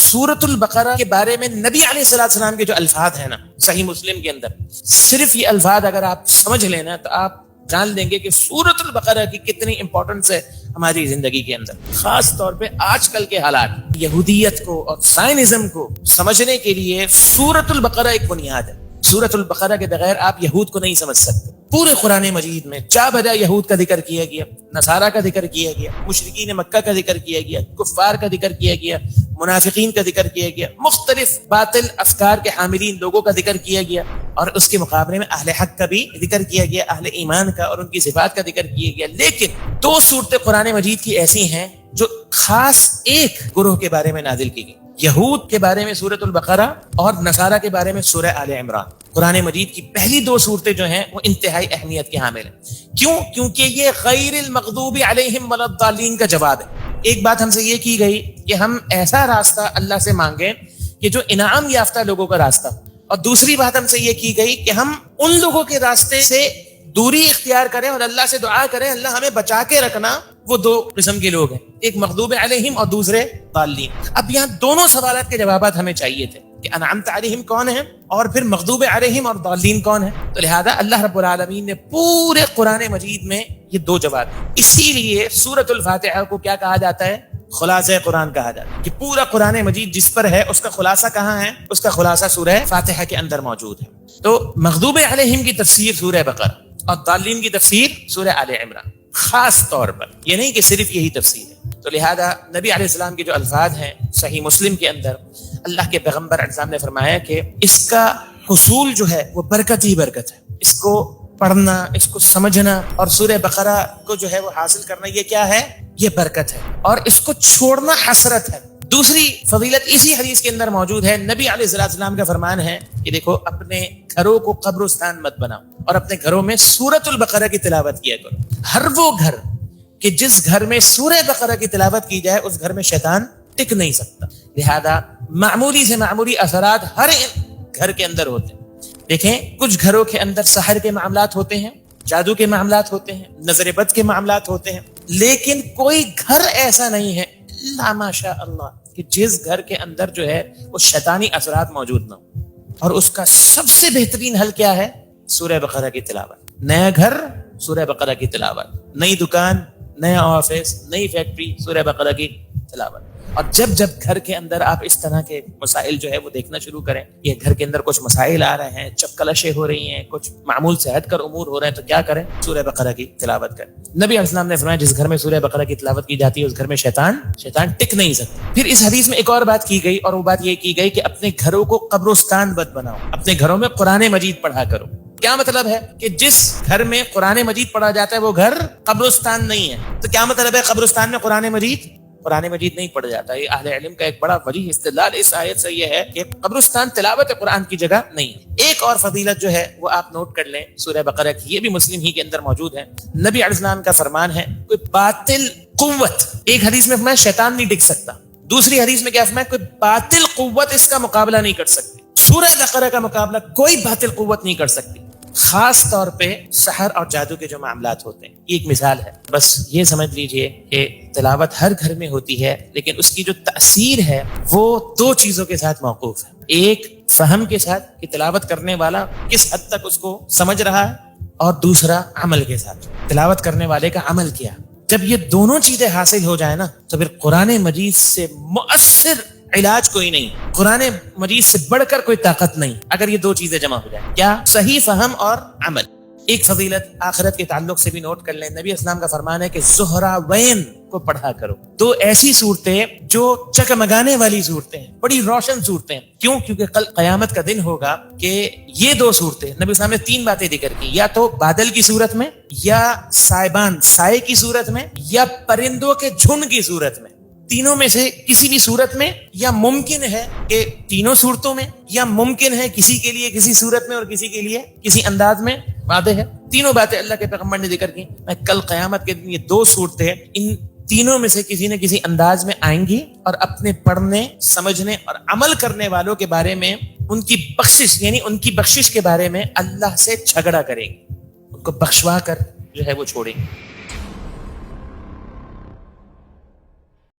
سورۃ البقرہ کے بارے میں نبی علیہ الصلوۃ والسلام کے جو الفاظ ہیں نا صحیح مسلم کے اندر، صرف یہ الفاظ اگر آپ سمجھ لینا تو آپ جان لیں گے کہ سورۃ البقرہ کی کتنی امپورٹنس ہے ہماری زندگی کے اندر. خاص طور پہ آج کل کے حالات، یہودیت کو اور سائنزم کو سمجھنے کے لیے سورۃ البقرہ ایک بنیاد ہے. سورۃ البقرہ کے بغیر آپ یہود کو نہیں سمجھ سکتے. پورے قرآن مجید میں جا بجا یہود کا ذکر کیا گیا، نصارہ کا ذکر کیا گیا، مشرکین مکہ کا ذکر کیا گیا، کفار کا ذکر کیا گیا، منافقین کا ذکر کیا گیا، مختلف باطل افکار کے حاملین لوگوں کا ذکر کیا گیا، اور اس کے مقابلے میں اہل حق کا بھی ذکر کیا گیا، اہل ایمان کا اور ان کی صفات کا ذکر کیا گیا. لیکن دو صورتیں قرآن مجید کی ایسی ہیں جو خاص ایک گروہ کے بارے میں نازل کی گئی، یہود کے بارے میں سورۃ البقرہ اور نصارہ کے بارے میں سورہ آل عمران. قرآن مجید کی پہلی دو صورتیں جو ہیں وہ انتہائی اہمیت کے حامل ہیں. کیوں؟ کیونکہ یہ غیر المغضوب علیہم ولا الضالین کا جواب ہے. ایک بات ہم سے یہ کی گئی کہ ہم ایسا راستہ اللہ سے مانگیں کہ جو انعام یافتہ لوگوں کا راستہ، اور دوسری بات ہم سے یہ کی گئی کہ ہم ان لوگوں کے راستے سے دوری اختیار کریں اور اللہ سے دعا کریں اللہ ہمیں بچا کے رکھنا. وہ دو قسم کے لوگ ہیں، ایک مغضوب علیہم اور دوسرے ضالین. اب یہاں دونوں سوالات کے جوابات ہمیں چاہیے تھے کہ انعمت علیہم کون ہیں اور پھر مغضوب علیہم اور ضالین کون ہیں. تو لہذا اللہ رب العالمین نے پورے قرآن مجید میں یہ دو جواب. اسی لیے سورۃ الفاتحہ کو کیا کہا جاتا ہے؟ خلاصہ قرآن کہا جاتا ہے، کہ پورا قرآن مجید جس پر ہے اس کا خلاصہ کہاں ہے؟ اس کا خلاصہ سورہ فاتحہ کے اندر موجود ہے. تو مغضوب علیہم کی تفسیر سورہ بقرہ اور ضالین کی تفسیر سورہ آل عمران خاص طور پر، یہ نہیں کہ صرف یہی تفسیر ہے. تو لہذا نبی علیہ السلام کے جو الفاظ ہیں صحیح مسلم کے اندر، اللہ کے پیغمبر علیہ السلام نے فرمایا کہ اس کا حصول جو ہے وہ برکت ہی برکت ہے. اس کو پڑھنا، اس کو سمجھنا اور سورہ بقرہ کو جو ہے وہ حاصل کرنا، یہ کیا ہے؟ یہ برکت ہے، اور اس کو چھوڑنا حسرت ہے. دوسری فضیلت اسی حدیث کے اندر موجود ہے. نبی علیہ السلام کا فرمان ہے کہ دیکھو اپنے گھروں کو قبرستان مت بناؤ اور اپنے گھروں میں سورۃ البقرہ کی تلاوت کیا کرو. ہر وہ گھر کہ جس گھر میں سورہ بقرہ کی تلاوت کی جائے اس گھر میں شیطان ٹک نہیں سکتا. لہذا معمولی سے معمولی اثرات ہر گھر کے اندر ہوتے ہیں. دیکھیں کچھ گھروں کے اندر سحر کے معاملات ہوتے ہیں، جادو کے معاملات ہوتے ہیں، نظر بد کے معاملات ہوتے ہیں، لیکن کوئی گھر ایسا نہیں ہے لا ماشاء اللہ کہ جس گھر کے اندر جو ہے وہ شیطانی اثرات موجود نہ ہو. اور اس کا سب سے بہترین حل کیا ہے؟ سورہ بقرہ کی تلاوت. نیا گھر سورہ بقرہ کی تلاوت، نئی دکان، نیا آفس، نئی فیکٹری، سورہ بقرہ کی تلاوت. اور جب جب گھر کے اندر آپ اس طرح کے مسائل جو ہے وہ دیکھنا شروع کریں، یہ گھر کے اندر کچھ مسائل آ رہے ہیں، چپکلشیں ہو رہی ہیں، کچھ معمول سے ہٹ کر امور ہو رہے ہیں، تو کیا کریں؟ سورہ بقرہ کی تلاوت کریں. نبی علیہ السلام نے فرمایا جس گھر میں سورہ بقرہ کی تلاوت کی جاتی ہے اس گھر میں شیطان ٹک نہیں سکتا. پھر اس حدیث میں ایک اور بات کی گئی، اور وہ بات یہ کی گئی کہ اپنے گھروں کو قبرستان مت بناؤ، اپنے گھروں میں قرآن مجید پڑھا کرو. کیا مطلب ہے؟ کہ جس گھر میں قرآن مجید پڑھا جاتا ہے وہ گھر قبرستان نہیں ہے. تو کیا مطلب ہے؟ قبرستان میں قرآن مجید نہیں پڑھا جاتا. یہ اہل علم کا ایک بڑا وجیح استدلال اس آیت سے یہ ہے کہ قبرستان تلاوت قرآن کی جگہ نہیں ہے. ایک اور فضیلت جو ہے وہ آپ نوٹ کر لیں سورہ بقرہ کی، یہ بھی مسلم ہی کے اندر موجود ہے. نبی علیہ السلام کا فرمان ہے کوئی باطل قوت، ایک حدیث میں فرمایا شیطان نہیں ڈگ سکتا، دوسری حدیث میں کیا فرمایا کوئی باطل قوت اس کا مقابلہ نہیں کر سکتی. سورہ بقرہ کا مقابلہ کوئی باطل قوت نہیں کر سکتی. خاص طور پہ سحر اور جادو کے جو معاملات ہوتے ہیں، یہ ایک مثال ہے. بس یہ سمجھ لیجئے کہ تلاوت ہر گھر میں ہوتی ہے، لیکن اس کی جو تأثیر ہے وہ دو چیزوں کے ساتھ موقوف ہے. ایک فہم کے ساتھ کہ تلاوت کرنے والا کس حد تک اس کو سمجھ رہا ہے، اور دوسرا عمل کے ساتھ، تلاوت کرنے والے کا عمل کیا. جب یہ دونوں چیزیں حاصل ہو جائیں نا تو پھر قرآن مجید سے مؤثر علاج کوئی نہیں، قرآن مجید سے بڑھ کر کوئی طاقت نہیں اگر یہ دو چیزیں جمع ہو جائیں. کیا؟ صحیح فہم اور عمل. ایک فضیلت آخرت کے تعلق سے بھی نوٹ کر لیں. نبی اسلام کا فرمان ہے کہ زہراوین کو پڑھا کرو. دو ایسی صورتیں جو چکمگانے والی صورتیں ہیں، بڑی روشن صورتیں ہیں. کیوں؟ کیونکہ کل قیامت کا دن ہوگا کہ یہ دو صورتیں، نبی اسلام نے تین باتیں ذکر کی، یا تو بادل کی صورت میں، یا سائبان سائے کی صورت میں، یا پرندوں کے جھنڈ کی صورت میں. تینوں میں سے کسی بھی صورت میں، یا ممکن ہے کہ تینوں صورتوں میں، یا ممکن ہے کسی کے لیے کسی صورت میں اور کسی کے لیے کسی انداز میں. واضح ہے تینوں باتیں اللہ کے پیغمبر نے ذکر کی. کل قیامت کے دن یہ دو صورتیں ان تینوں میں سے کسی نہ کسی انداز میں آئیں گی، اور اپنے پڑھنے، سمجھنے اور عمل کرنے والوں کے بارے میں ان کی بخشش، یعنی ان کی بخشش کے بارے میں اللہ سے جھگڑا کریں گے، ان کو بخشوا کر جو ہے وہ چھوڑیں گے.